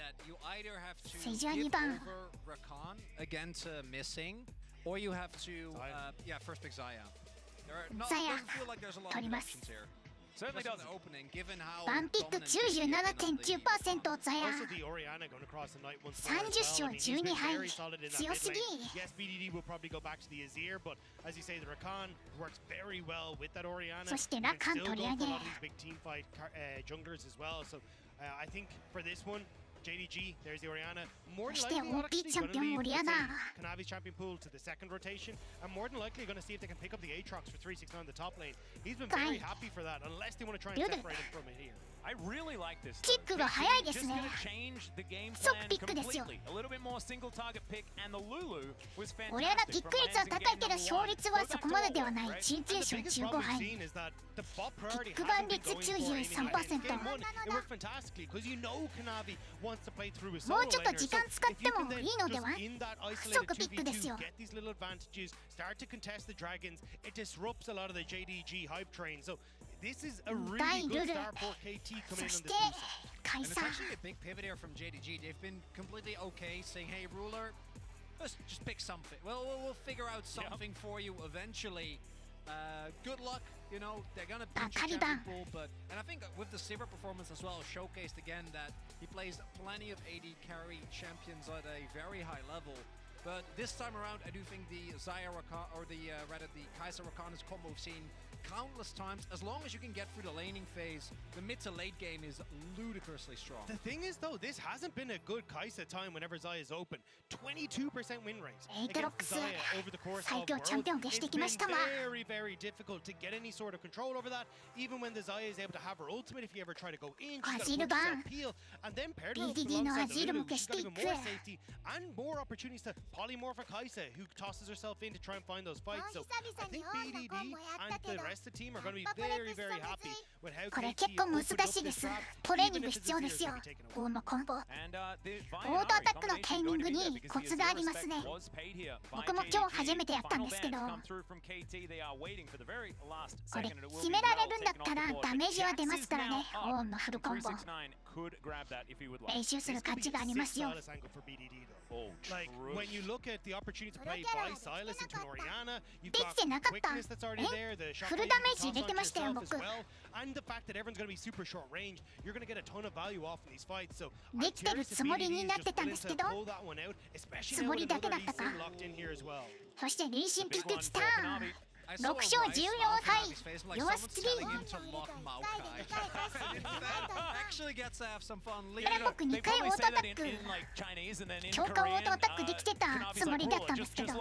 that you either have to セジャー give 2番 over Rakan against missing, or you have to, yeah, first pick Xayah. There are not, Xayah doesn't feel like there's a lot 取り of ます options here. Certainly Just in doesn't. the opening, given how ワンピック dominant he is on the 97.9% ザヤ Also, the Orianna going across the night once more as 30 勝 well. I mean, he's been 12敗 very solid in that 強 mid すぎ lane. Yes, BDD will probably go back to the Azir, but as you say, the Rakan works very well with that Orianna. そして You can ラカン still 取り go 上 for a げ lot of these big team fight junglers as well. So I think for this one, JDG, there's the Orianna. More そ than して likely, OP actually チャン going ピ to オン leave オリアナ Kanavi's champion pool to the second rotation, and more than likely going to see if they can pick up the Aatrox for 369 in the top lane. He's been very happy for that, unless they want to try and Dude. separate him from it here. I really like this. キックが速いです Just ね gonna change the game 即 plan ピックですよ completely. A little bit more single target pick, and the Lulu was オリアナ fantastic. キック率は高いけど勝率はそこまでではない準々 The 勝 biggest 15 problem we've 敗 seen is that the bot priority キック版 hasn't been 率 going for aiming at it. 93% Game one, it worked fantastically because you know Kanavi wants to play through a も solo うちょっと laner. 時 So 間使っ if て you can も then いいのでは just in that isolated 即ピックですよ 2v2 get these little advantages, start to contest the dragons, it disrupts a lot of the JDG hype train. So this is a really good start for KT coming そ in し on て this boost. 解 And it's 散 actually a big pivot here from JDG. They've been completely okay saying, hey, Ruler, let's just pick something. Well, we'll figure out something for you eventually. Good luck, you know, they're gonna beat your champion pool, but... And I think with the Sivir performance as well, showcased again that he plays plenty of AD carry champions at a very high level. But this time around, I do think the Xayah Rakan, or the rather the Kai'Sa Rakan's combo we've seen countless times. As long as you can get through the laning phase, the mid to late game is ludicrously strong. The thing is, though, this hasn't been a good Kai'Sa time whenever Xayah is open. 22% win rates against Xayah over the course of Worlds. It's been very, very difficult to get any sort of control over that. Even when the Xayah is able to have her ultimate, if you ever try to go in, she's got a peel, and then paired up alongside the Lulu, she's got even more safety and more opportunities to polymorph a Kai'Sa, who tosses herself in to try and find those fights. So I think BDD and the rest of the team are going to be very, very happy with how これ KT 結構難 opened up しいで this す trap, トレーニ even ング if the 必要で Azir す is よ going to be taken away. このコンボ And the オートアタックのタイミングにコツがありますね僕も今日初めてやったんですけどこれ決められるんだったらダメージは出ますからねオーンのフルコンボ練習する価値がありますよ Like when you look at the opportunity to play VOICEVOX into an Orianna, you've で got きてなかった quickness that's already there, the shot フル play ダ you メー can ジ入 toss れて onto ましたよ yourself as 僕 well, and the fact that everyone's going to be super short range, you're going to get a ton of value off in these fights. So できてるつもりになってたんですけど pull that one out, especially つ now も with りだけだ another ったか Lee Sin locked in here as well. そしてリーシンピックきたI 6 saw a 勝 Rice 14 smile on 敗 his face, like 弱 someone's すぎ telling him to lock Maokai. Actually gets to have some fun. これ僕2回オートアタック強化オートアタックできてたつもりだったんですけど I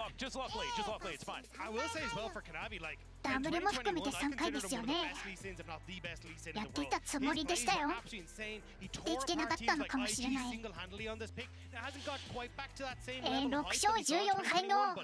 will say as well for Kanavi, like ダブルも含めて3回ですよねやっていたつもりでしたよできてなかったのかもしれない6勝14敗の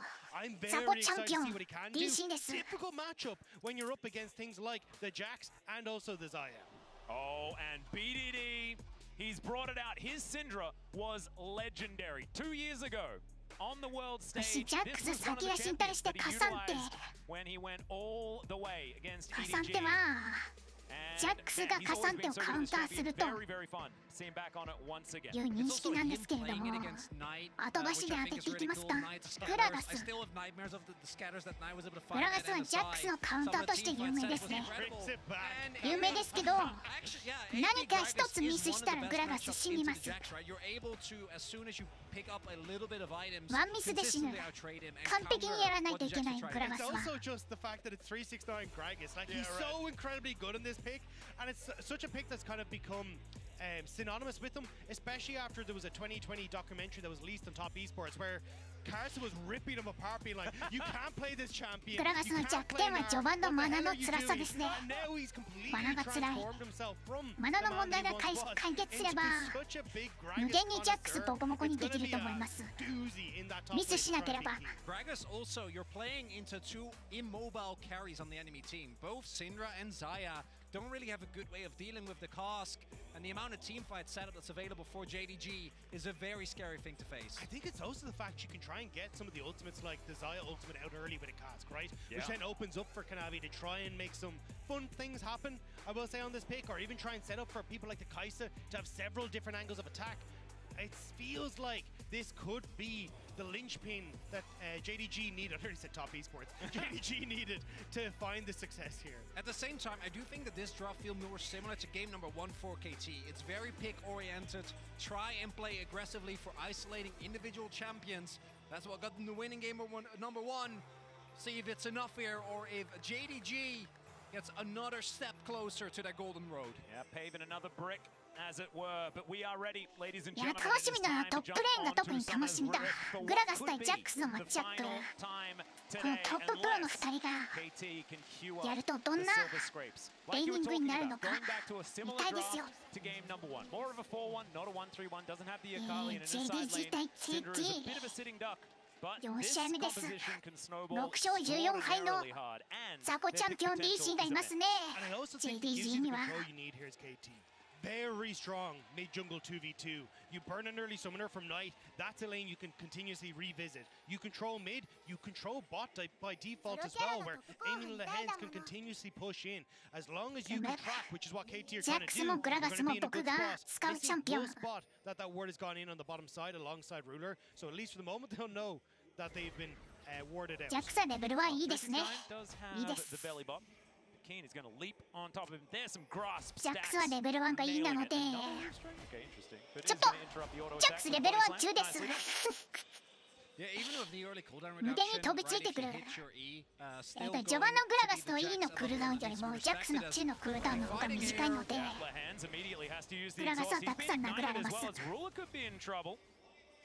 ザコチャンピオン DC です difficult matchup when you're up against things like the Jax and also the Xayah. Oh, and BDD, he's brought it out. His Syndra was legendary 2 years ago on the world stage. This was one of the champions that he utilized when he went all the way against カサンテ EDG. はジャックスがカサンテをカウンターするという認識なんですけれども後出しで当てていきますかグラガスグラガスはジャックスのカウンターとして有名ですね有名ですけど何か一つミスしたらグラガス死にますワンミスで死ぬ完璧にやらないといけないグラガスはpick, and it's such a pick that's kind of become synonymous with him, especially after there was a 2020 documentary that was released on Top Esports where Carson was ripping him apart, being like, "You can't play this champion." グラガスの弱点は序盤のマナの辛さですね。マナが辛い。マナの問題が解決すれば無限にジャックスボコボコにできると思います。ミスしなければ。Gragas also, you're playing into two immobile carries on the enemy team. Both Syndra and Xayah don't really have a good way of dealing with the Cask, and the amount of teamfight setup that's available for JDG is a very scary thing to face. I think it's also the fact you can try and get some of the ultimates like the Xayah ultimate out early with a Cask, right? Yeah. Which then opens up for Kanavi to try and make some fun things happen, I will say, on this pick, or even try and set up for people like the Kai'Sa to have several different angles of attack. it feels like this could be the linchpin that JDG needed, I already said top esports, JDG needed to find the success here. At the same time, I do think that this draw feels more similar to game number 1 for KT. It's very pick-oriented, try and play aggressively for isolating individual champions. That's what got them the winning game number 1. See if it's enough here, or if JDG gets another step closer to that golden road. Yeah, paving another brick, as it were, but we are ready, ladies and いや gentlemen. 楽しみだな。トップレーンが特に楽しみだ。グラガス対ジャックスのマッチアップ。このトッププロの2人がやるとどんなレイニングになるのか見たいですよ。JDG 対 KT。4試合目です。6勝14敗のザコチャンピオン DC がいますね。JDG には。Very strong mid jungle 2v2. You burn an early summoner from Knight. That's a lane you can continuously revisit. You control mid, you control bot by default as well, where Aiming Lehens can continuously push in. As long as you can track, which is what KT are trying to do, you're going to be in a good spot. This is one spot that word has gone in on the bottom side alongside Ruler. So at least for the moment, they'll know that they've been warded out. ジャックスはレベル1いいですね。いいです。Keen is going to leap on top of him. There's some grasp ジャックスはレベル1がいいなので、ちょっとジャックスレベル1中です。無限に飛びついてくる。序盤のグラガスと E のクールダウンよりもジャックスの中のクールダウンの方が短いので、グラガスはたくさん殴られます。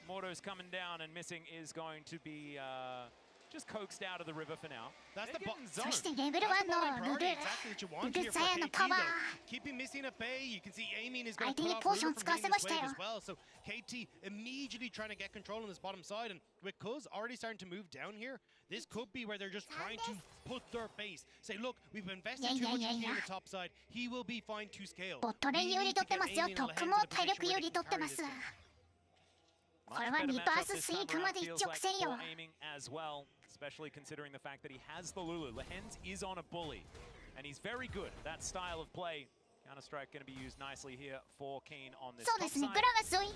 Morto's coming down and missing is going to be just coaxed out of the river for now. そしてレベル1のルルザヤのパワー。相手にポーション使わせましたよ。So KT immediately trying to get control on this bottom side, and with Kuz already starting to move down here, this could be where they're just trying to put their base. Say, look, we've invested too much in the top side. He will be fine to scale. ボットレン有利取ってますよ。トップも体力有利取ってます。これはリバーススイープまで一直線よ。Especially considering the fact that he has the Lulu. Lehens is on a bully, and he's very good. That style of play, Counter-Strike going to be used nicely here for Keen on this. そうですね、グラガスをジ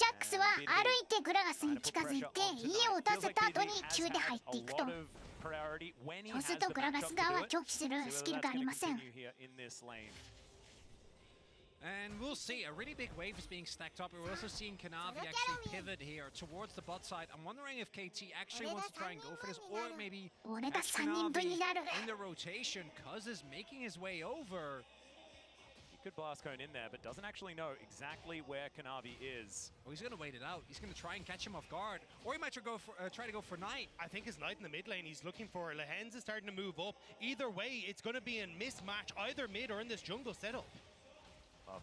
ャックスは歩いてグラガスに近づいて家を撃たせた後に急で入っていくと。そうするとグラガス側は拒否するスキルがありません。And we'll see, a really big wave is being stacked up. We're also seeing Kanavi actually pivot here towards the bot side. I'm wondering if KT actually wants to try and go for this, or maybe Kanavi in the rotation. Cuz is making his way over. He could blast cone in there, but doesn't actually know exactly where Kanavi is. Oh, he's going to wait it out. He's going to try and catch him off guard. Or he might try to go for Knight. I think it's Knight in the mid lane he's looking for. Lehens is starting to move up. Either way, it's going to be a mismatch, either mid or in this jungle setup.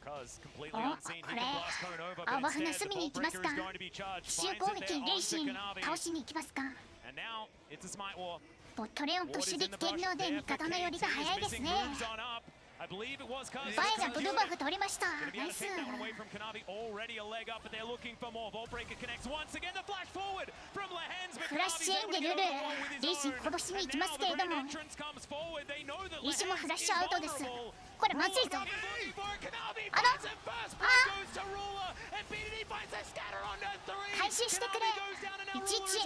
Cuz completely unseen. He can blast cone over, but 青羽 instead 隅 the に行 ball きます breaker か is going to be charged. 奇襲 Finds 攻 it 撃 there レイ onto シン Kanavi. 倒しに行きますか。 And now it's a smite war. ボットレオンプッシュできているので味方の寄りが早いですね。I believe it was Cuz. バイがブルーバフ取りました。 Gonna be ナ able イ to ス。 take that one away from Kanavi. Already a leg up, but they're looking for more. Vault breaker connects once again. The flash forward from Lehens. フラッシュエンでルルレイシン殺しに行きますけれども、レイシンもフラッシュアウトです。これまずいぞ。あら、回収してくれ。いちいち。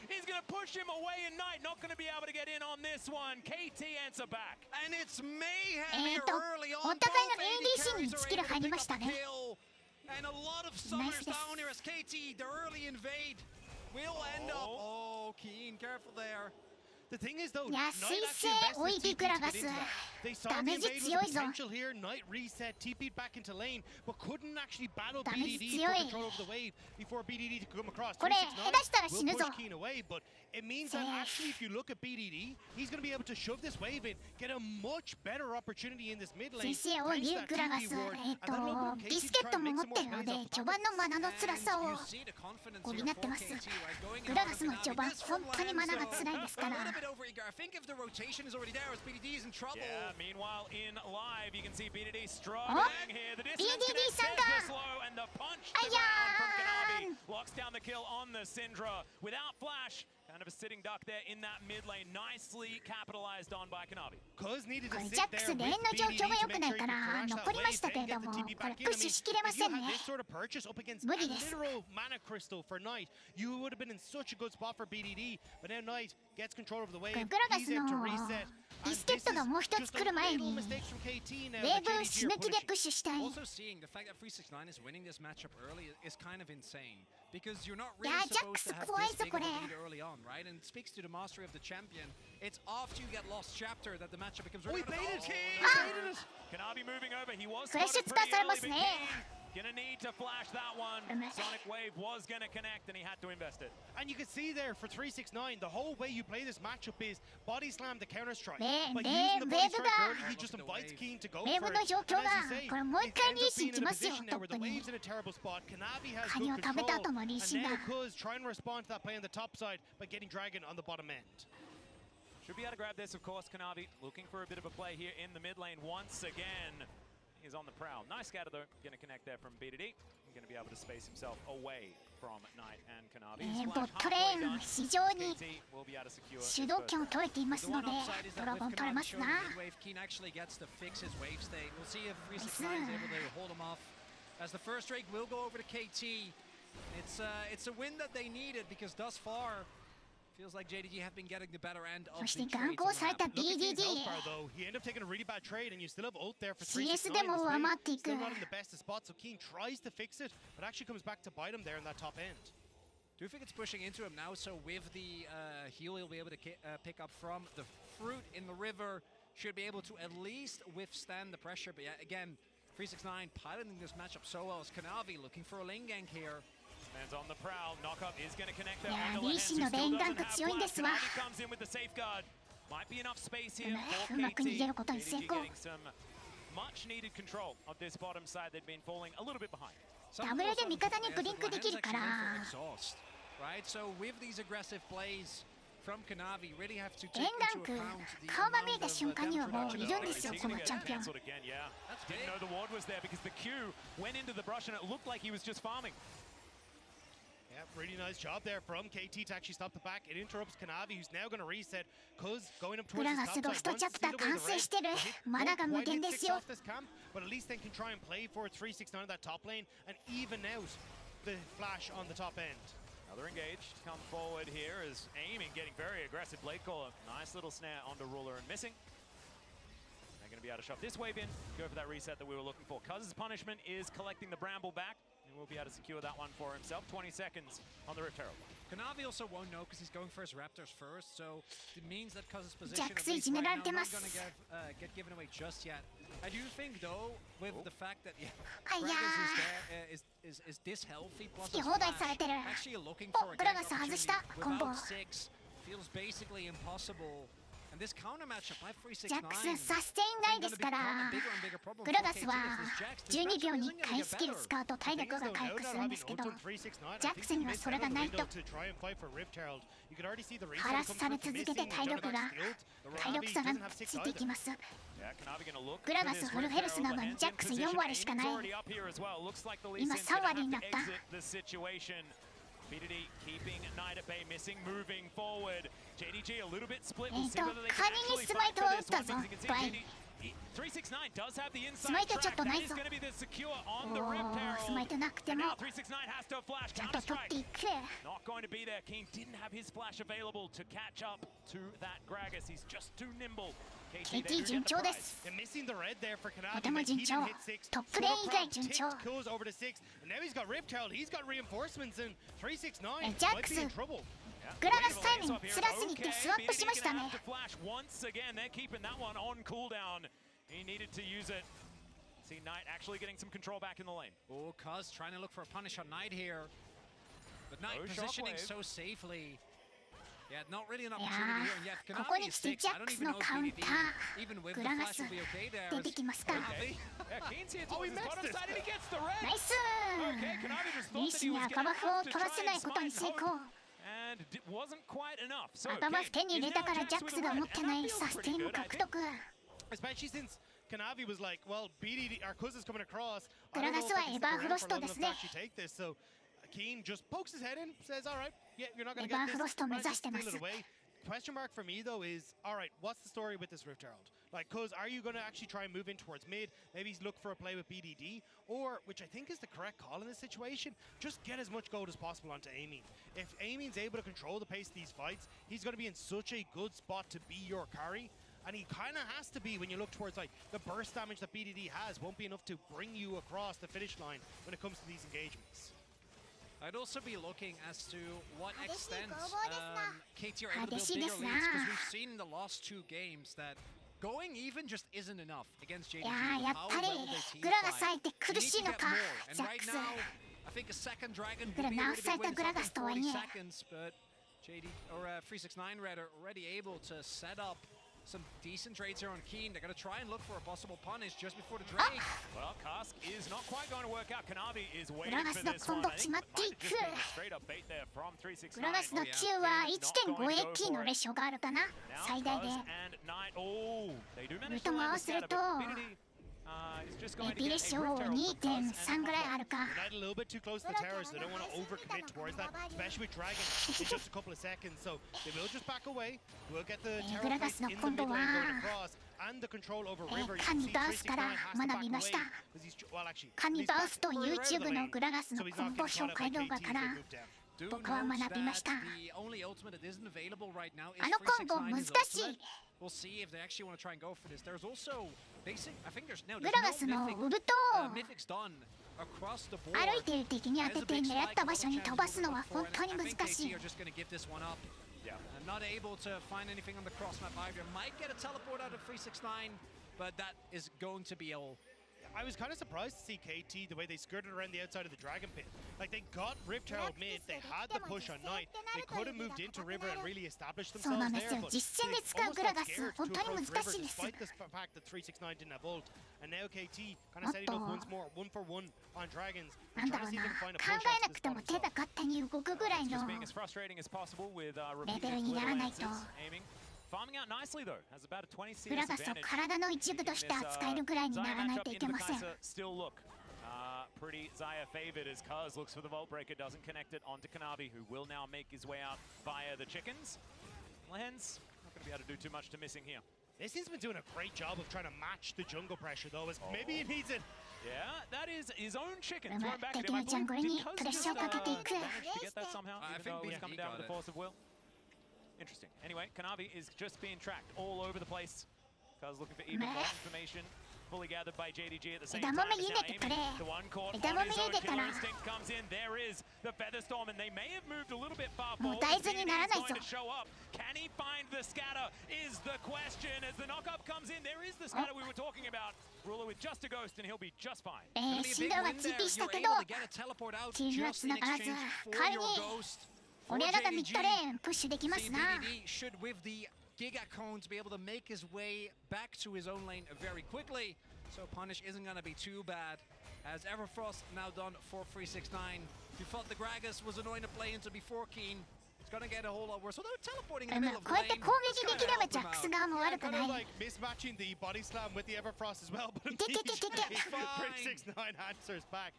He's going to push him away and Knight not going to be able to get in on this one. KT answer back. And it's mayhem here early on. お互いの ADC に1キル入りましたね。 And a lot of summers down here as KT, the early invade will end up. Oh, Keen, careful there. The thing is though, 安いせおいでグラガス。ダメージ強いぞ。 Knight reset, TP'd back into lane, but couldn't actually battle BDD for control of the wave before BDD to come across. これ下手したら死ぬぞ。 Keen away, but it means that actually if you look at BDD, he's going to be able to shove this wave in, get a much better opportunity in this mid lane. 先生おいでグラガス。ビスケットも持ってるので序盤のマナの辛さを補ってます。グラガスの序盤本当にマナが辛いですから。 I think if the rotation is already there, as BDD is in trouble. Yeah, meanwhile in live, you can see BDD struggling here. The distance BDD connects slow, and the punch to the ground from Kanavi locks down the kill on the Syndra. Without flash, Kind of a sitting duck there in that mid lane, nicely capitalized on by Kanavi. これジャックスレーンの状況が良くないから残りましたけれども、これプッシュしきれませんね。無理です。You would have been in such a good spot for BDD, but now Knight gets control of the wave. グラガスのビスケットがもう一つ来る前にウェーブ死ぬ気でプッシュしたい。Also seeing the fact that 369 is winning this matchup early is kind of insane because you're not い really やジャック supposed ス to have 怖い this ぞ big こ of れ。 a lead early on, right? And it speaks to the mastery of the champion. It's after you get lost chapter that the matchup becomes really Kanavi moving over. He was フレッシュ spotted 使わ pretty されま early, す but ね。 Gonna need to flash that one. うめ Sonic Wave was gonna connect and he had to invest it. And you can see there for 369, the whole way you play this matchup is body slam the counter strike. ね By ね using the ウ body ェーブ strike が early, he just invites Keen to go ウェー for ブ it. の状況 And が as you say, これもう一 it 回リ ends ー up シン being き in a ますよ position ト now where ップ the に。 wave's in a terrible spot. Kanavi has カニを good 食べた control. 後のリー And シン now だ。 Kuz trying to respond to that play on the top side by getting Dragon on the bottom end. Should be able to grab this, of course. Kanavi looking for a bit of a play here in the mid lane once again. He's on the prowl. Nice scatter though. Going to connect there from BDD. Going to be able to space himself away from Knight and Kanavi. ボットレーン非常に KT will be able to secure 主導権を取れています The の one で upside is ド that ラ with ゴン取れま Kanavi す showing な。 mid-wave, Keen actually gets to fix his wave state. We'll see if 369 is able to hold him off. As the first Drake will go over to KT. It's a win that they needed because thus far feels like JDG have been getting the better end of そ the して trades 眼光された Look at Keen's BDD。 health bar though. He ended up taking a really bad trade, and you still have ult there for CS 369. でも This 上 wave 回っていく。 still not in the best of spots, so Keen tries to fix it, but actually comes back to bite him there in that top end. Do you think it's pushing into him now? So with the heal, he'll be able to pick up from the fruit in the river. Should be able to at least withstand the pressure. But yeah, again, 369 piloting this matchup so well. As Kanavi looking for a lane gank here. Man's on the prowl. Knockup is going to connect there. いや on the リー left シ hand, ン who のレ still ーンガン doesn't が have 強いんで flash. すわ。 Kanavi comes in with the safeguard. Might be enough space here for うまく逃げることに KT. 成 JDG 功。 getting some much needed control of this bottom side. They'd been falling a little bit behind. ダブルで味方にブリンクできるから。 Right, so with these aggressive plays from Kanavi, really have to エン take ラン into ク account the 顔が見え amount た of 瞬間にはもう damage いるんですよ He's こ gonna の get チャンピオン。 cancelled again, yeah. That's Didn't big. know the ward was there because the Q went into the brush and it looked like he was just farming. Yeah, really nice job there from KT to actually stop the back. It interrupts Kanavi, who's now going to reset. Kuz going up グ towards ラ the ガ top スロ side. ストチャ Once プター sealed 完 away the 成 red. してる。 Hit マナが won't 無 quite 限 hit で six すよ。 off this camp, but at least they can try and play for 369 in that top lane and even out the flash on the top end. Another engaged, come forward here is aiming, getting very aggressive. Blade caller, nice little snare onto Ruler and missing. They're going to be able to shove this wave in, go for that reset that we were looking for. Cuz's punishment is collecting the Bramble back, and we'll be able to secure that one for himself. 20 seconds on the Rift Herald. Kanavi also won't know because he's going for his Raptors first, so it means that Cuz's position ジャック at スい least じめ right ら now れて not ます。 going to get given away just yet. I do think though, with the fact that yeah, あいや Gragas is this healthy plus 好き his 放題され flash, てる。 actually looking お for a グラ gank ガス外し opportunity たコンボ。 without 6 feels basically impossible. And this counter matchup by 369ジャックスサステインないですからグラガスは12秒に1回スキル使うと体力が回復するんですけどジャックスにはそれがないとハラスされ続けて体力差がついていきます。グラガスフルヘルスなのにジャックス4割しかない。今3割になった。BDD keeping Knight at bay, missing, moving forward. JDG a little bit split. We'll see whether they can actually fight for this. One thing against JDG. 369 does have the inside track. That is going to be the secure on the Rift スマイ Herald. トなくて And も now 369 has to flash ちゃんと counter 取って strike. いく。 Not going to be there. King didn't have his flash available to catch up to that Gragas. He's just too nimble. KT, they KT do 順 get the 調で prize. す。 And missing the red there for と Kanavi, ても but 順 he 調 didn't hit 6. トップレーン以外順調。 Ticked Kuz over to 6, and now he's got Rift Herald. He's got reinforcements, and 369 And Jax- might be in trouble. グラガスタイミング辛すぎてスワップしましたね。 Once again, they're keeping that one on cooldown. He needed to use it. See Knight actually getting some control back in the lane. Oh, Cuz trying to look for a punish on Knight here. But Knight Oh, positioning shockwave. so safely. Yeah, not really an いや opportunity here. And yeah, if ここに Kanavi is 来て six, ジャ I ッ don't クス even の know カウン if タ BDD, even ー with グ the ラガ flash ス will be okay there. 出てきますか。 Kanavi. Yeah, Keen's here Oh, he towards his missed bottom it. side and he gets the red. ナイス Okay, Kanavi just リ thought ー that シ he に was 赤 going バ to フを have to 取ら try せない and ことに smite 成功。 home. And it wasn't quite enough. So 赤バ King フ手に is 入れた now からジャッ Jax ク with ス the が red. 持って And な that い feels サステ pretty インを good, I 獲 think. 得。 Especially since Kanavi was like, well, BDD, our Kuz is coming across. I グラ don't ガ know ス if は I エ can バー stick フロ around ス for ト long で enough す to ね。 actually take this. So Keen just pokes his head in, says, all right, yeah, you're not going to エヴァ get ンフロス this. トを目 Let's 指 just してま steal す it away. Question mark for me, though, is, all right, what's the story with this Rift Herald? Like, cause are you going to actually try and move in towards mid? Maybe look for a play with BDD? Or, which I think is the correct call in this situation, just get as much gold as possible onto Amin. If Amin's able to control the pace of these fights, he's going to be in such a good spot to be your carry. And he kind of has to be when you look towards like the burst damage that BDD has won't be enough to bring you across the finish line when it comes to these engagements. I'd also be looking as to what extent KT are able to build 激しい bigger で leads, すな。 because we've seen in the last 2 games that going even just isn't enough against JDG. いやー、 with やっ how ぱり well their team グラガス fight. 相手 You 苦 need しい to の get か more. ジ And ャッ right クス now, I think a second dragon would いくら be ナ a ー really フされ big た win. グラ It's ガ up ス in とはい 40 え seconds, but JD or 369 rather already able to set up some decent trades here on Keen. They're going to try and look for a possible punish just before the Drake. Well, Cask is not quite going to work out. Kanavi is waiting グラガ for スの this コン one. ボ I 決 think ま it って might い have く just been a straight up bait there from 369. グラガスの Q は 1.5 Q のレシオがあるかな Now 最大で Cuz and Knight. Oh, they do ウル manage ト to も合 land わ the せる scatter, と but BDD is just going to エピ get レ a シオ Rift Herald from Cuz and 2.3 ぐらいあるか United a little bit too close to the towers, so they don't want to overcommit towards that, especially with Dragon in just a couple of seconds. So they will just back away. We'll get the towerグラガ place スの in コ the ンボ mid は lane going across, and the control over River. You 神 can see バウスから 369 has to 学 back びました away, because he's, well, actually, 神 he's バウス back と further out of the YouTube の lane, グラガスの so he's コ not ンボ getting 紹 caught out 介 by 動画 KT か as they ら move down. Do 僕は note 学びました that the only ultimate that isn't available right now is あのコンボ 369's 難しい ultimate. We'll see if they actually want to try and go for this. There's also basic. I think there's no グラガスの mythic, ウルトを mythic's done across the board. 歩いている敵に当 There's て a て big 狙っ spike, た a 場 lot 所 of に chances 飛ばすの moving は forward, 本当 and に I 難 think し KT い are just going to give this one up. Yeah. Not able to find anything on the cross map either. Might get a teleport out of 369, but that is going to be all. I was kind of surprised to see KT the way they skirted around the outside of the Dragon Pit. Like, they got Rift Herald mid, they had the push on Knight, they could have moved into River and really established そうな themselves んです there, よ but 実戦で they 使う almost グラ got ガス scared 本 to 当に approach 難 River しいです despite the fact that 369 didn't have ult. And now KT kind of setting up once more, 1 for 1 on Dragons, なん and だ trying ろ to う see な if they can find a 考 push えな onto く this ても bottom 手が side. 勝手に動くぐらいの Just being as frustrating as possible with repeated レベルにならないと little lances, aiming. Farming out nicely though, has about a 20 CS グラガスを advantage. 体の一部として扱えるぐらいにならないといけません Still look pretty Zaya favored as Cuz looks for the Vault Breaker, doesn't connect it onto Kanavi, who will now make his way out via the chickens. Lens, not going to be able to do too much to missing here. This team's been doing a great job of trying to match the jungle pressure though, as maybe he needs it. Yeah, that is his own chicken まあ thrown back at 敵 him. I のジャン believe グルに did Cuz プレッ just シャーをかけていく manage to get that somehow, I even think though it's BDD coming down got to the it. force of will. Interesting. Anyway, Kanavi is just being tracked all over the place. Cuz looking for even more information. Fully gathered by JDG at the same time. 枝豆茹でてくれ The one caught 枝 on 豆 his 茹 own でた killer ら instinct comes in. There is the Featherstorm, and they may have moved a little bit far もう forward. 大豆にならないぞ Going to show up. Can he find the scatter? Is the question. As the knockup comes in, there is the scatter we were talking about. Ruler with just a ghost, and he'll be just fine. Gonna be a シン big ドラが win TP し there. たけ You're ど able to get a teleport out チームは just つ in ながらず exchange 代 for わり your に ghost. For 俺らがミッ JDG, ドレーンプッシュできますな CBDD should with the Giga Cones be able to make his way back to his own lane very quickly. So punish isn't going to be too bad. As Everfrost now done for 369. You thought the Gragas was annoying to play into before Keen. It's going to get a whole lot worse. So they're teleporting in the ま middle あ of こう the やって lane. 攻 It's 撃 gonna できれば help ジャ him ックス out. 側も悪く Kind な of い like mismatching the body slam with the Everfrost as well, but Tick, tick, tick, tick. immediately 369 answers back.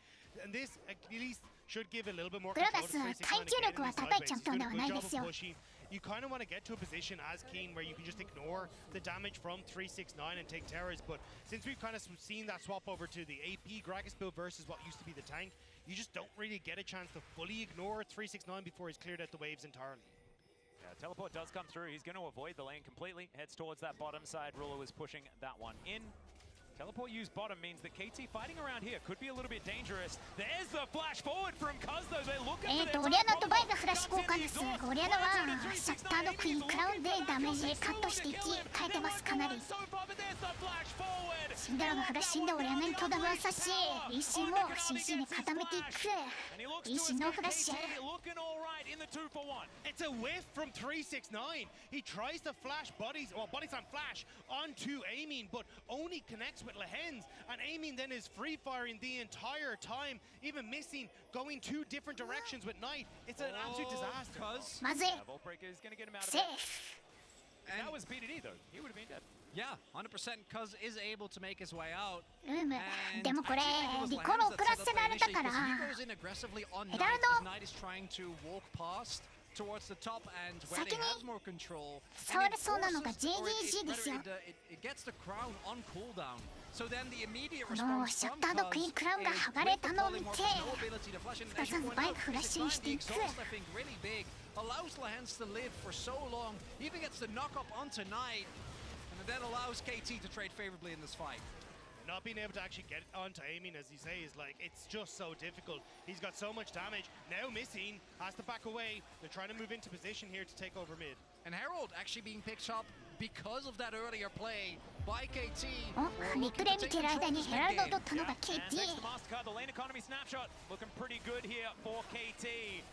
And this at least should give a little bit more グラ control ガ to スは 369 耐久 again 力 in は these 高い side チャン bases. ピオン Doing で a は good ない job で of すよ pushing. You kind of want to get to a position as Keen where you can just ignore the damage from 369 and take towers, but since we've kind of seen that swap over to the AP Gragas build versus what used to be the tank, you just don't really get a chance to fully ignore 369 before he's cleared out the waves entirely. Yeah, teleport does come through. He's going to avoid the lane completely. Heads towards that bottom side. Ruler was pushing that one in. Teleport used bottom means that KT fighting around here could be a little bit dangerous. There's the flash forward from Cuz though. They're looking for their オリアナとバイがフラッシュ交換ですオリアナはシャッターのクイーンクラウンでダメージカットしていき変えてますかなりシンドラがフラッシュでオリアナにとどめを刺しリーシンを CC に固めていくリーシンのフラッシュ It's a whiff from 369. He tries to flash body slam flash onto Amin, but only connects with Lehens, and Amin then is free firing the entire time, even missing, going 2 different directions with Knight. It's an absolute disaster. まずい Vault Breaker is going to get him out of セー it. フ If that was BDD though, he would have been dead. Yeah, 100%. Cuz is able to make his way out. ルームでもこれリコロ遅らせられたからヘラルド towards the top and where 先 they に have more control. 触れそうなのが JDG ですよ It gets the crown on cooldown. So then the immediate この response シャッ from タードクイーン Cuz クラウンが is 剥がれたのを見 with て the polymorph, no ability to flash, and スタ as さ you ん point バイ out, クフラッ this シュイン time して the いく exhaust I think really big allows Lahens to live for so long, even gets the knock up onto Knight, and then allows KT to trade favorably in this fight. Not being able to actually get onto aiming, as you say, is like, it's just so difficult. He's got so much damage. Now missing, has to back away. They're trying to move into position here to take over mid. And Herald actually being picked up because of that earlier play by KT. おリプレイ見てる間にヘラルドを取ったのが And KT thanks to Mastercard, the lane economy snapshot looking pretty good here for KT.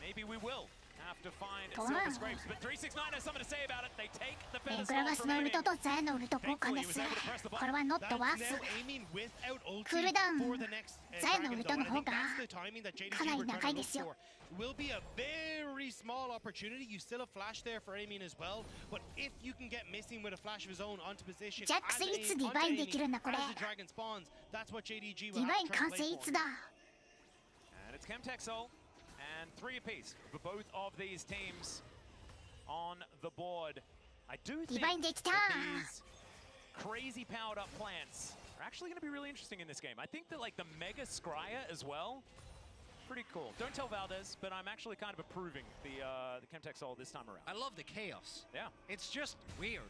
Maybe we will have to find Silver Scrapes, but 369 has something to say about it. They take the feather グラガ salt ス from のウル aiming. トとザヤのウルト交換ですこれはノットワー That's ス now aiming without ulti クールダウン for the next ザヤのウ Dragon ルト Zone. の I 方 think が that's the timing that JDG かなり were 長 trying い to で look すよ for. Will be a very small opportunity. You still have flash there for aiming as well, but if you can get missing with a flash of his own onto position, ジャックス as いつ aim, ディ onto バインで aiming, きるんだこれ as the dragon spawns, that's what JDG デ will ィバ have イン to 完 try 成 to い play つ for. だ And it's Chemtech Soul and 3 apiece for both of these teams on the board. I do think ディバインできた that these crazy powered up plants are actually going to be really interesting in this game. I think that like the Mega Scryer as well, pretty cool. Don't tell Valdez, but I'm actually kind of approving the Chemtech Soul this time around. I love the chaos. Yeah. It's just weird.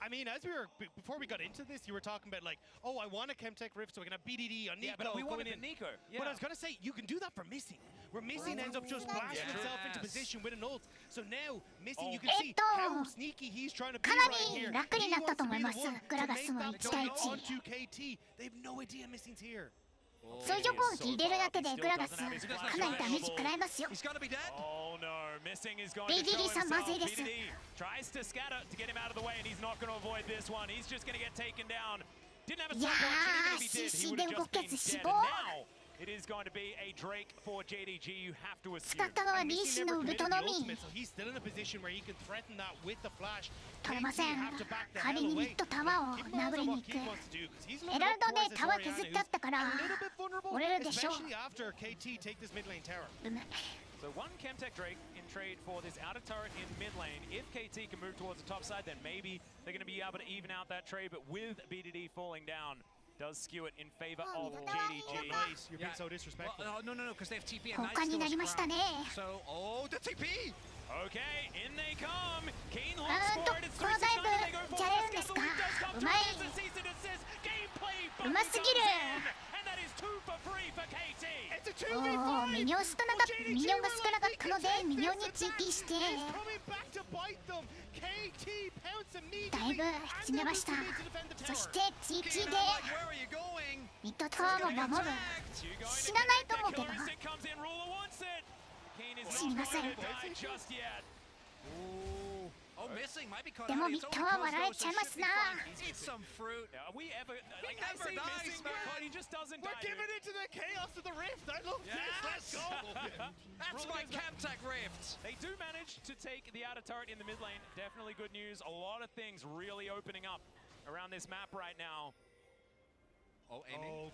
I mean, as we were before we got into this, you were talking about like, oh, I want a Chemtech Rift so we can have BDD on Nico. Yeah, but we wanted going the in. Nico. Yeah. But I was gonna say you can do that for missing. Where missing ends up just blasting itself into Yes. position with an ult. So now missing, you can Oh. see how sneaky he's trying to be かな right り here. 楽に He なった wants と to 思 be い the ます one グラ to ガ make スも that 1対 play 1 onto KT. They have no idea missing's here. 通常攻撃入れるだけでグラガスかなりダメージ食らえますよ He's gonna be dead. Oh no, missing is going to BDD show さんまずい himself. です BDD tries to scatter to get him out of the way, and he's not going to avoid this one. He's just going to get taken down. Didn't have a Yeah, stun point, even if he did, he CC would have で just 動 been けず dead. 死 And 亡 now it is going to be a Drake for JDG. You have to 使 assume. ったのは And リー Missing シ never のウル committed ト the のみ ultimate, so he's still in a position where he can threaten that with the flash. 取れま KT せん have to back the 仮 hell にミ away. ッドタワーを Keep an eye 殴 on りに what 行く Keith wants to do, 'cause he's ヘ looking ラル up ドで towards this タワー削ってあ Orianna ったから who's a little bit vulnerable, 折れるでしょ especially after KT take this mid lane tower. うむ So one Chemtech Drake in trade for this outer turret in mid lane. If KT can move towards the top side, then maybe they're going to be able to even out that trade. But with BDD falling down, does skew it in favor of JDG. Oh, nice. You're being Yeah. so disrespectful. Well, no, because they have TP and 交 Knight 換に still な has りました crown. ね So, oh, the TP! Okay, in they come. Keen う looks ーんと for it. It's このダイ 369. They go ブ for じゃれるんです it. か The lead does come う through. まい There's a cease and desist. Gameplay うますぎる and that is 2 for free for KT. It's a お 2v5. ーミニオン少なかったミニオンが少なかったのでミニオンに TP して He's coming back to bite them. KT pounce だい immediately. ぶ And ひね they're ました moving in to defend the そ tower. して TP Keen, で I'm like, where are you going? ミッドタワーも守る You going to 死なないと思う connect. け Killer ど instinct comes in. Ruler wants it. Keen is 死に not ません going to die just yet. Oh, missing. Might be cut で out. も It's ミッ only ドは Cuz 割られ though, ち so ゃいま should す be な fine. Eat some fruit. Yeah, are we ever? Like, I never say dies, missing, man. but he just doesn't We're die. giving dude. into the chaos of the rift. I love this. Let's Yes! go. That's my Chemtech Rift. They do manage to take the outer turret in the mid lane. Definitely good news. A lot of things really opening up around this map right now. Oh, aiming.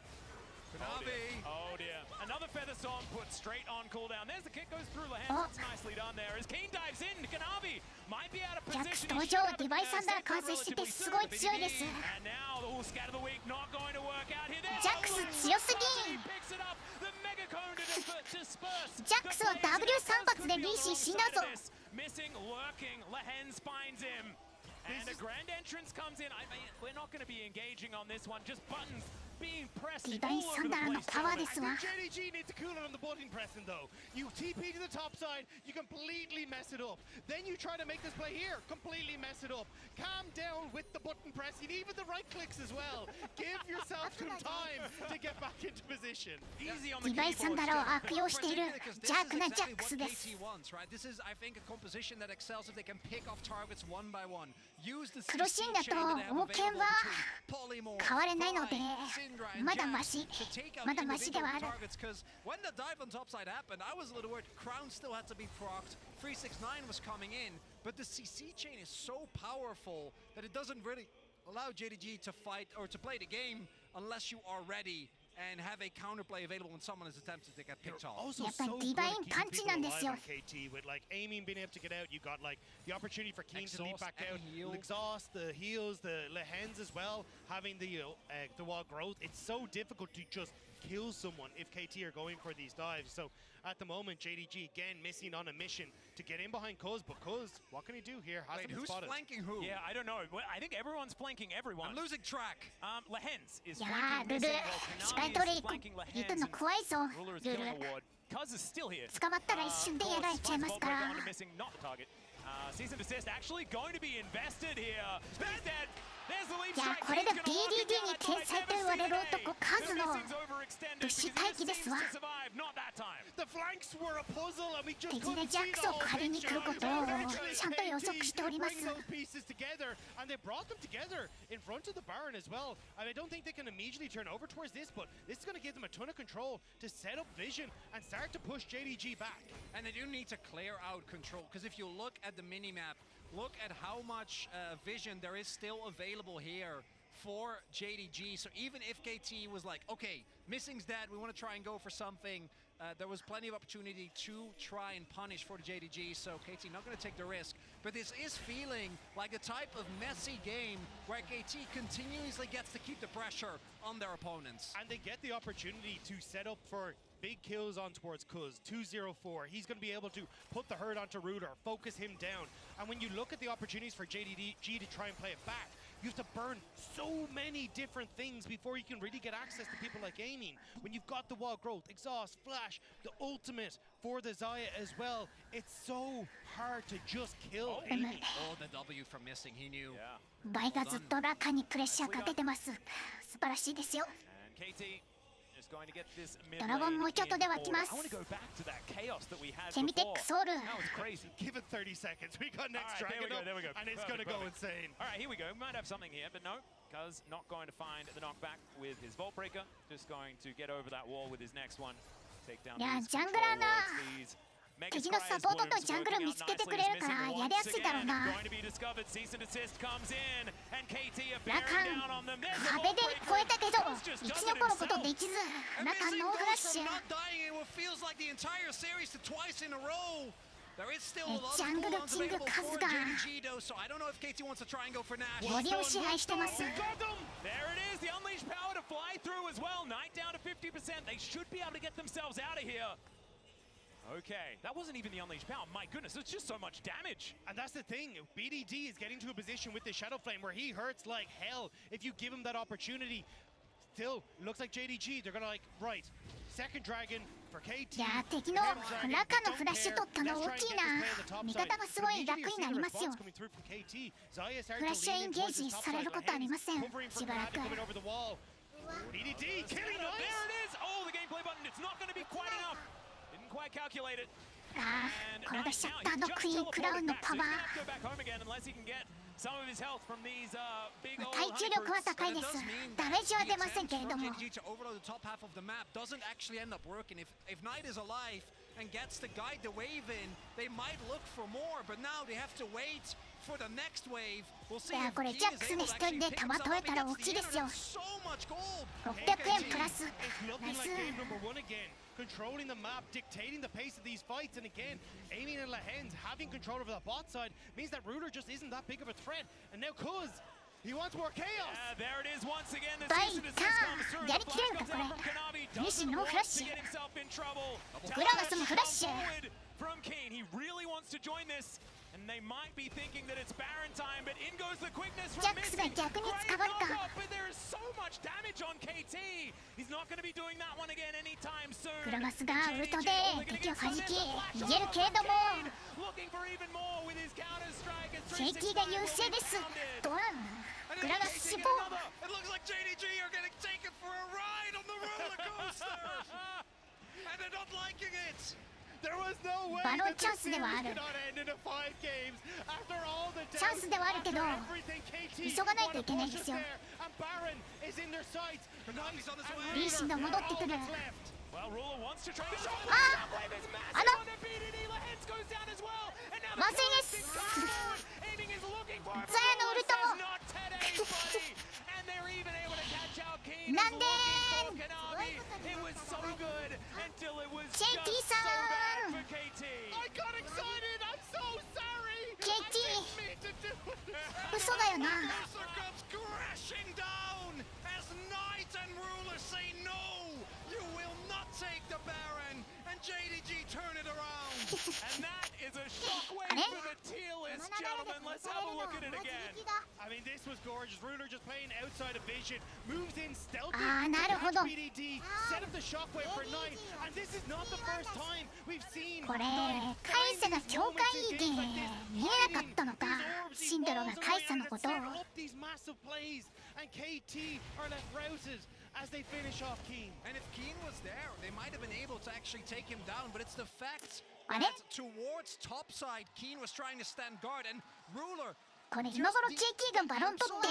Oh dear. Oh dear. Another Feather Storm put straight on cooldown. There's the kick goes through Lahens. Oh. That's nicely done there. As Keen dives in, Kanavi might be out of ジャックス position. 登 He 場 should have ディバイスアンダー完成しててすごい強いです And now the scatter the weak not going to work out here. ジャックス強すぎ He picks it up. The mega cone to disperse. ジャックスは W3 発でリーシー死んだぞ Missing, lurking. Lahens finds him. And a grand entrance comes in. I mean, we're not going to be engaging on this one. Just buttons being pressed ディバイ all ス over サン the ダーの place. パワーですわ JDG needs to cool it on the button pressing though. You TP to the top side, you completely mess it up. Then you try to make this play here, completely mess it up. Calm down with the button pressing, even the right clicks as well. Give yourself some time to get back into position. Easy on デ the ィバイスサンダ keyboard. ーを悪用している Because 邪 this 悪 is なジャッ exactly クス what です KT wants, right? This is, I think, a composition that excels if they can pick off targets one by one. Use the 苦しいんだと CC chain that they have 王権は available between polymorph, 変われないのでまだマシではある。When the dive on topside happened, I was a little worried. Crown still had to be procced. 369 was coming in, but the CC chain is so powerful that it doesn't really allow JDG to fight or to play the game unless you are ready and have a counterplay available when someone is attempting to get picked off. Also, Yeah, but so good divine at keeping punch people in alive this, on KT with like aiming, being able to get out. You got like the opportunity for Keen to leap Exhaust back and out, heal. exhaust, the heals, the Lehens as well, having the wall growth. It's so difficult to just kill someone if KT are going for these dives. So at the moment, JDG again missing on a mission to get in behind Cuz, but Cuz, what can he do here? Hasn't Wait, been who's spotted. flanking who? Yeah, I don't know. I think everyone's flanking everyone. I'm losing track. Lehens is いやー、 flanking ルル Missing, while 視界 Konami トレ is イ flanking 行く Lehens, の and 怖いぞ Ruler is ル killing ル。 the ward. Cuz is still here. 捕まったら一瞬でやられちゃいますから。 Missing, not the target. Cease and desist actually going to be invested here. He's dead. There's the lead いや strike. これで He's gonna lock it BDD に down. 天才と言われる男カズの Missing's overextended 物資 because 待 he 機で just すわ。 seems to survive. Not that time. The flanks were a puzzle and we just 敵で couldn't ジャッ see ク the スを whole 借りに来 picture. ることを Eventually, ちゃんと予測しております bring those pieces together, and they brought them together in front of the Baron as well. And I don't think they can immediately turn over towards this, but this is going to give them a ton of control to set up vision and start to push JDG back. And they do need to clear out control, because if you look at the minimap, look at how much vision there is still available here for JDG. So even if KT was like, okay, Missing's dead, we want to try and go for something, there was plenty of opportunity to try and punish for the JDG, so KT not going to take the risk. But this is feeling like a type of messy game where KT continuously gets to keep the pressure on their opponents. And they get the opportunity to set up for big kills on towards Cuz, 2-0-4. He's going to be able to put the hurt onto Ruder, focus him down. And when you look at the opportunities for JDG to try and play it back, you have to burn so many different things before you can really get access to people like aiming. When you've got the wall growth, exhaust, flash, the ultimate for the Xayah as well, it's so hard to just kill aiming. Oh, the W from Missing, he knew. Yeah. バイがずっとラカにプレッシャーかけてます。素晴らしいですよ。 And KT is going to get this mid ドラゴンもうちょっとで湧きます。 I want to go back to that chaos that we had ケミテックソウル。 That was crazy. Give it 30 seconds. We got next All right, dragon up, there we go. and it's going to go insane. All right, here we go. We might have something here, but no. Cuz not going to find the knockback with his Vault Breaker. Just going to get over that wall with his next one. Take down いや these ジャングラーな control wards, these Mega 敵のサポートとジャングル見つけてくれるからやりやすいだろうな。 Going to be discovered. Cease and desist comes in, and KT are ラ bearing カ down on ン them. There's the 壁 Vault で Breaker. 越えたけど Cuz just 生 does き it 残ること himself. できず And ラカン Missing ノーフラッ goes シュ from not dying in what feels like the entire series to twice in a row. There is still a lot of Jungle cooldowns King available for Kazga. JDG though, so I don't know if KT wants to try and go for Nash. 森を支配してます。 There it is, the unleashed power to fly through as well. Knight down to 50%. They should be able to get themselves out of here. Okay, that wasn't even the unleashed power. My goodness, it's just so much damage. And that's the thing, BDD is getting to a position with the Shadow Flame where he hurts like hell if you give him that opportunity. Still, looks like JDG, they're gonna like, right, second dragon for KT. いや敵のラカのフラッシュ取ったの大きいな。味方がすごい楽になりますよ。フラッシュエンゲージされることありません。しばらく。 BDD killing There nice. it is. Oh, the gameplay button. It's not going to be quite enough. Didn't quite calculate it. ああ、 And 転がしちゃ now ったあ he's の just クイーンクラウンの teleported パ back, ワ so he's ー。 gonna have to go back home again unless he can get some of his health from these big old 耐久力は honeycrisps. 高い But で it す does mean。ダメージは出ません the けれ attempt ど from も。 JDG to overload the top half of the map doesn't actually end up working. If Knight is alive and gets to guide the wave in, they might look for more, but now they have to wait for the next wave. We'll see いや if これ Keen ジャック is ス able ね to 一人 actually で pick 弾 some 取れ up たら大 against きい the ですよ。 internet. So much gold. 600円プラス。 It's ナ looking イス。 like game number one again, controlling the map, dictating the pace of these fights, and again, Aiming and Lehens having control over the bot side means that Ruder just isn't that big of a threat. And now Cuz, he wants more chaos. Yeah, there it is once again. The Bye, cease and desist Tom. comes through. Yari The kireru flash ka, comes out kore. from Konami. Finish, Doesn't no want flash. to get himself in trouble. Guragas mo flash. Forward from Keen. He really wants to join this. And they might be thinking that it's Baron time, but in goes the quickness from ジャックスが Missing. 逆に Great 捕まるか。 knockoff, but there is so much damage on KT. He's not going to be doing that one again anytime soon. グラガスがウルトで JDG 敵を弾き flash 逃げるけれども Kane, looking for even more with his counter strike as KT が優勢です 369 ドラン And グ then ラガ KT ス死 get 亡 another. It looks like JDG are getting taken for a ride on the roller coaster. And they're not liking it. There was no way バロン that チャン this スではあ series る could not end in a 5 games after all the チャンスではあるけど after everything KT 急がないといけないですよ wanted to push us there, and and Baron is in their sights. Konami's on his way. リーシンが戻ってくる。 Well, Ruler wants to try the shot. あ There's あ massive の on the BDD. Heads goes down as well. And now 麻酔 the です aiming is looking for him. ザヤのウルト Says not today, buddy. And they're even able to catch out Keen. なんで Konami. It was so good until it was JT just so さ ん bad for KT. I got excited. I'm so sorry. KT I didn't mean to do it. 嘘だよな。 Pressure comes crashing down as Knight and Ruler say no. You will not take the Baron, and JDG turn it around. And that is a shockwave あれ for the tier list, gentlemen. Let's have a look at it again. I mean, this was gorgeous. Ruler just playing outside of vision, moves in stealthy. あーなるほど BDD, set up the shockwave for Knight, and this is not the first time we've seen これ Knight カイセが境界で見えなかったのか。シンドロがカイセのことを。 set up these massive plays, and KT are left routed as they finish off Keen. And if Keen was there, they might have been able to actually take him down, but it's the fact あれ that towards topside, Keen was trying to stand guard, and Ruler これ今頃 KT がバロン取って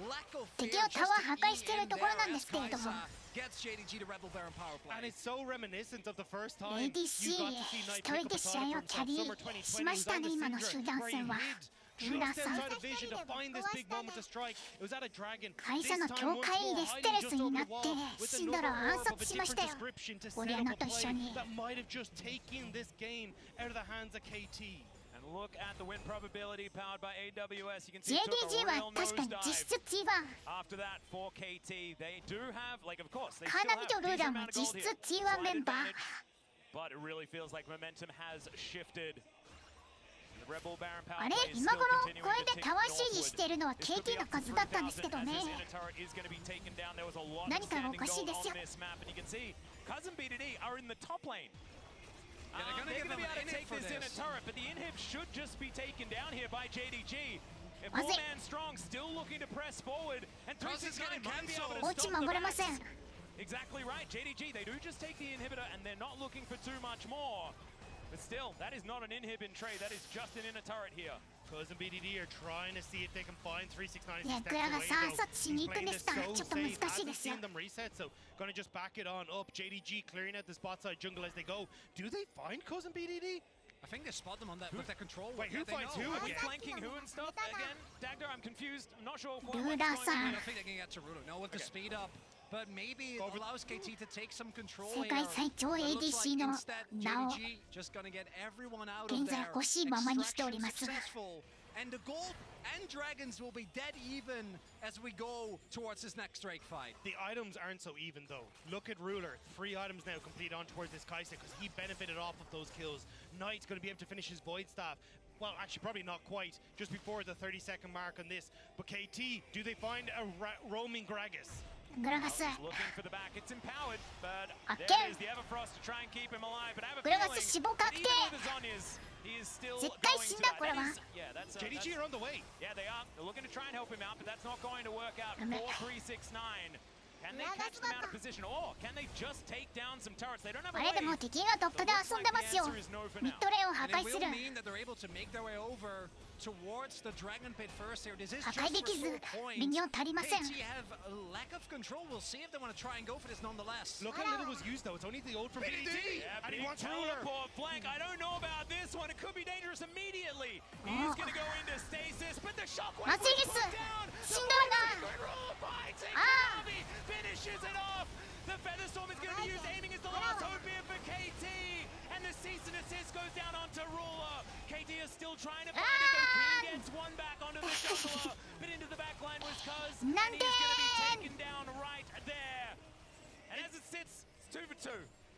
lack of 敵 fear をタワー just 破 to 壊してい eat る in ところなん there で as すけれども Kaisa gets JDG to Rebel Baron power play. And it's so reminiscent of the first time ADC you got to see Knight 一 pick 人 up で a 試合 title を from キャリ Summer ー 2020 しましたね was on the 今の Syndra, 集団 where he 戦は。 hid ルーラー just さん outside of vision to find this big moment to strike. It was at a dragon. カイ This セの time 境 once 界 more でス hiding テレス just に over な the って wall with シンドラを another 暗 orb of 殺 a しました different よ。 description to ゴ set リア up ナ a と一緒 play に。 that might have just taken this game out of the hands of KT. And look at the win probability powered by AWS. You can see it took JDG a は real 確かに nosedive. 実質 T1。 After that, for KT, they do have, like, of course, they カ still ーナビ have とルー decent ラーも amount of 実 gold 質 here. T1 メ Slight ンバー。 advantage, but it really feels like momentum has shifted. The Rebel Baron power あれ play is 今 still 頃 continuing これ to で tick タワー支持 northward. しているのは This could be KT の up to 数だったんですけ 3,000ど as ね。 this inner turret is going to be taken down. There was a lot of 何かがお standing かしい gold ですよ。 on this map, and you can see Cousin BDD are in the top lane. Yeah, they're gonna They're give going to be them able an to take inhib for this inner this. turret, but the inhib should just be taken down here by JDG. If まずい 4-man strong, still looking to press forward, and Toss is 369 getting might be able to おうち stop 守 the れません。 rats. Exactly right, JDG, they do just take the inhibitor, and they're not looking for too much more. But still, that is not an inhib in trade, that is just an inner turret here. Cousin BDD are trying to see if they can find 369 いや steps グラガ away さん though. 殺しに He's 行くん playing で this すか so ちょっと safe, 難しい hasn't ですよ seen them reset, so gonna just back it on up. JDG clearing out the spot side jungle as they go. Do they find Cousin BDD? I think they spot them on that with that control. Wait, Yeah, who they finds know. who Are we again? flanking who and stuff again? Dagda, I'm confused. I'm not sure Dude, what's that's going on I here. don't think they can get to Ruler. No, with the speed up. But maybe it Over- allows KT to take some control 世界 here. 最強 But it looks ADC like の instead 名を JDG just gonna get everyone out of 現在 there. 欲しいままにしており Extraction ます。 successful. And the gold and dragons will be dead even as we go towards this next Drake fight. The items aren't so even though. Look at Ruler. 3 items now complete on towards this Kaisa because he benefited off of those kills. Knight's going to be able to finish his Void Staff. Well, actually, probably not quite. Just before the 30-second mark on this. But KT, do they find a roaming Gragas? グラガス Looking for the back, it's empowered, but Okay. there is the Everfrost to try and keep him alive. But I have a Gragas feeling 死亡確 that 定 even with the Zhonya's, he is still 絶 going 対 to 死んだ that. これは That is- yeah, that's JDG are on the way. yeah, they are. They're looking to try and help him out, but that's not going to work out. ダメ 4-3-6-9. Can they catch them out of position, or can they just take down some turrets? They don't have a あれでも wave. 敵がトップで遊んでますよ。ミッドレーンを破 And 壊 it す will る。 mean that they're able to make their way over towards the Dragon Pit first here. This is 破 just 壊で for きず soul ミ points. ニオン足りません。 KT have a lack of control. We'll see if they want to try and go for this nonetheless. Look how little was used though. It's only the ult from BDD. Yeah, And he big wants Ruler. teleport flank. I don't know about this one. It could be dangerous immediately. He's going to go into stasis, but the shockwave Mas was isso, put down. sin The duda. Void Ruler fighting. Ah. Konami finishes it off. The Featherstorm is going to be used. Aiming is the last hope here for KT. And the cease and desist goes down onto Ruler. KT is still trying to find it, though. King gets one back onto the jungler. But into the back line was Cuz. And he's going to be taken down right there. And as it sits, it's 2 for 2.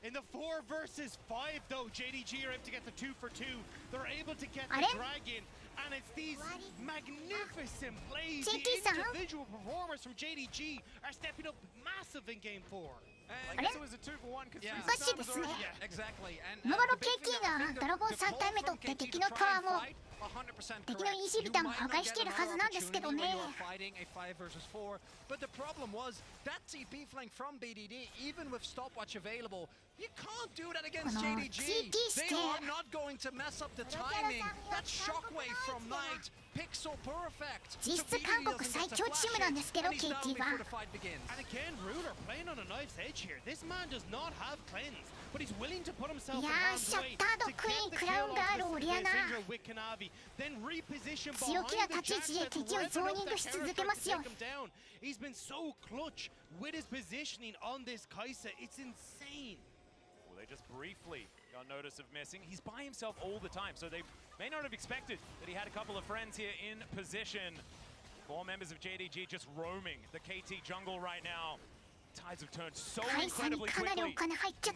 In the 4 versus 5 though, JDG are able to get the 2 for 2. They're able to get the Are they? dragon. And it's these magnificent plays. The JT-san? individual performers from JDG are stepping up massive in game 4. I guess it was a 2 for 1 because Yeah. おかしいですね。 Yeah, exactly. And 今頃 the big KT thing, I が think ドラゴン the 3体目 pull 取 from って KT 敵 to の try タワー and も fight 敵のインヒビターも破壊しているはずなんですけどね。 But the problem was that TP flank from BDD, even with stopwatch available, you can't do that against JDG. They are not going to mess up the timing. That shockwave from Knight, pixel perfect. 実質韓国最強チームなんですけど KT は。 And again, Ruler playing on a knife's edge here. This man does not have cleanse, but he's willing to put himself in harm's way to get the kill off this Syndra with Kanavi, then reposition behind the Jax and run the character to take him down. He's been so clutch with his positioning on this Kai'Sa. It's insane. Well, they just briefly got notice of missing. He's by himself all the time, so they may not have expected that he had a couple of friends here in position. 4 members of JDG just roaming the KT jungle right now. Tides have turned so incredibly quickly in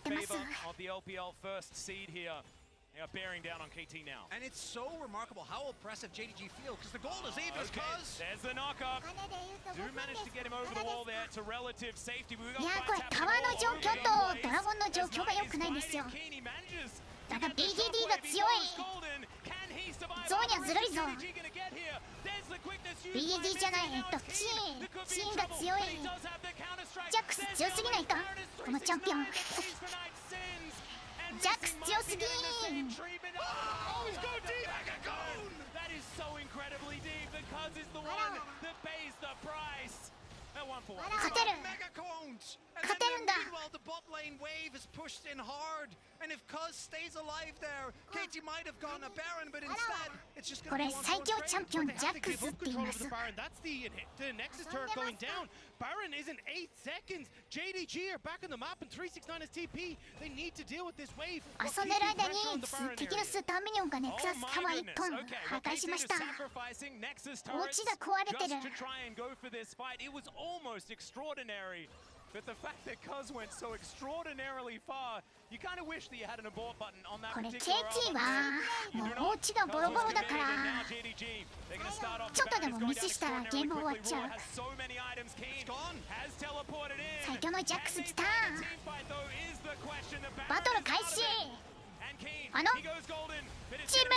favor of the LPL first seed here. They are bearing down on KT now. And it's so remarkable how oppressive JDG feel, because the goal is even because... There's the knockup. Do manage to get him over the wall there to relative safety. いやこれタワーの状況とドラゴンの状況が良くないんですよ。だから BDD が強い。ゾーニャずるいぞ。BDD じゃない、チーンが強い。ジャックス強すぎないかこのチャンピオン。ジャックス強すぎー。 Oh, he's going deep! That is so incredibly deep. The Cuz is the one that pays the price. At 1-4. 勝てる。勝てるんだ。 Meanwhile, the bot lane wave is pushed in hard, and if Cuz stays alive there, KT might have gone a Baron, but instead, it's just going to be これ最強チャンピオンジャックスって言います。 That's the Nexus turret going down. Baron is in 8 seconds. JDG are back on the map, and 369 is TP. They need to deal with this wave. 遊んでる間に敵のスーパーミニオンがネクサスタワー1本破壊しました。お家が壊れてる。 It was almost extraordinary, but the fact that Cuz went so extraordinarily far, you kind of wish that you had an abort button on that これ particular KT はもうお家がボロボロだからちょっとでもミスしたらゲーム終わっちゃう。最強のジャックス来た。バトル開始。あのチーム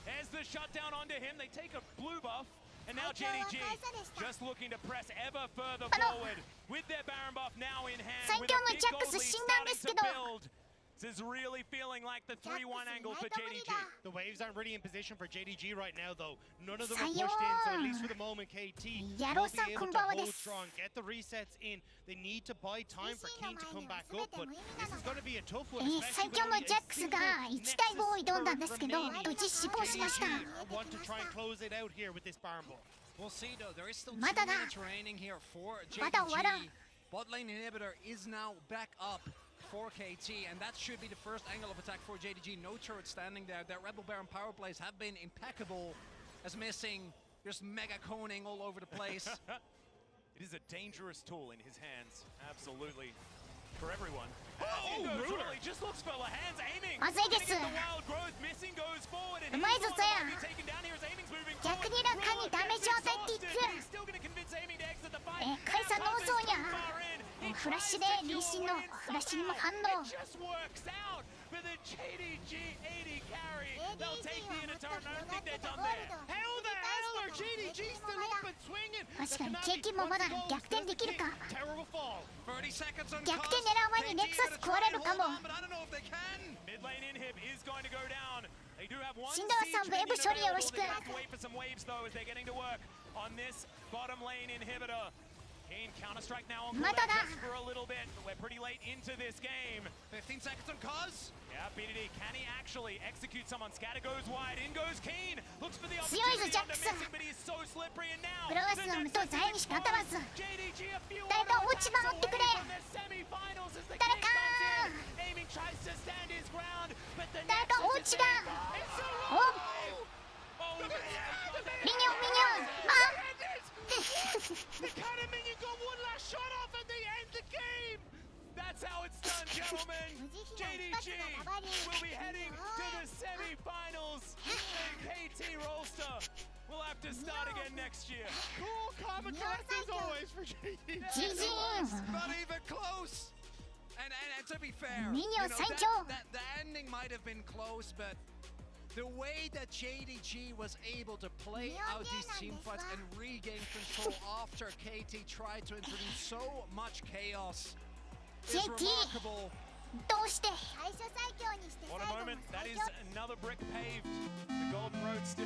There's the shutdown onto him. They take a blue buff, and now JDG just looking to press ever further forward with their Baron buff now in hand. With a big gold lead starting to build. This is really feeling like the 3-1 angle for JDG. The waves aren't really in position for JDG right now, though. None of them are pushed in, so at least for the moment, KT will be able to hold strong, get the resets in. They need to buy time for Keen to come back up, but this is going to be a tough one. 最強のジャックスが1対5を挑んだんですけど、無事死亡しました。 want to try and close it out here with this Baron ball. We'll see though, there is still まだだ。 2 minutes remaining here for まだ終わらん。 JDG. Bot lane inhibitor is now back up for KT, and that should be the first angle of attack for JDG. No turret standing there. Their Rebel Baron power plays have been impeccable, as missing just mega coning all over the place. It is a dangerous tool in his hands, absolutely, for everyone. Oh, Ruler! He just looks for the hands aiming. まずいです。 The wild growth missing goes forward, and うまいぞゾヤ。 taken down here as aiming's moving 逆に楽にダメージを与えていく。カイさんのゾーニャ。フラッシュでリーシンのフラッシュにも反応。 確かにKTもまだ逆転できるか。逆転狙う前にネクサス壊れるかも。シンダワさんウェーブ処理よろしく。 Keen counter-strike now on まだだ。 just for a little bit, but we're pretty late into this game. 15 seconds on Cuz. Yeah, BDD, can he actually execute someone? Scatter goes wide, in goes Keen. Looks for the 強いぞ opportunity ジャッ on ク the ス。 missing, but he's so slippery, and now グラガスの無とザイにしか当たらず。 JDG a few 誰か落ち守ってくれ。 from the semi-finals as the 誰 King か。 comes in. Aiming tries to stand his ground, but the 誰か落ちだ。お。ミニオンミニオン。あ。 The cannon minion got one last shot off and they end the game! That's how it's done, gentlemen. JDG will be heading to the semi-finals. And KT Rolster will have to start again next year. Cool kamikaze as always for JDG. GG. Not even close. And to be fair, Minion the ending might have been close, but the way that JDG was able to play out these team fights and regain control after KT tried to introduce so much chaos is remarkable. どうして What a moment. That is another brick paved. The golden road still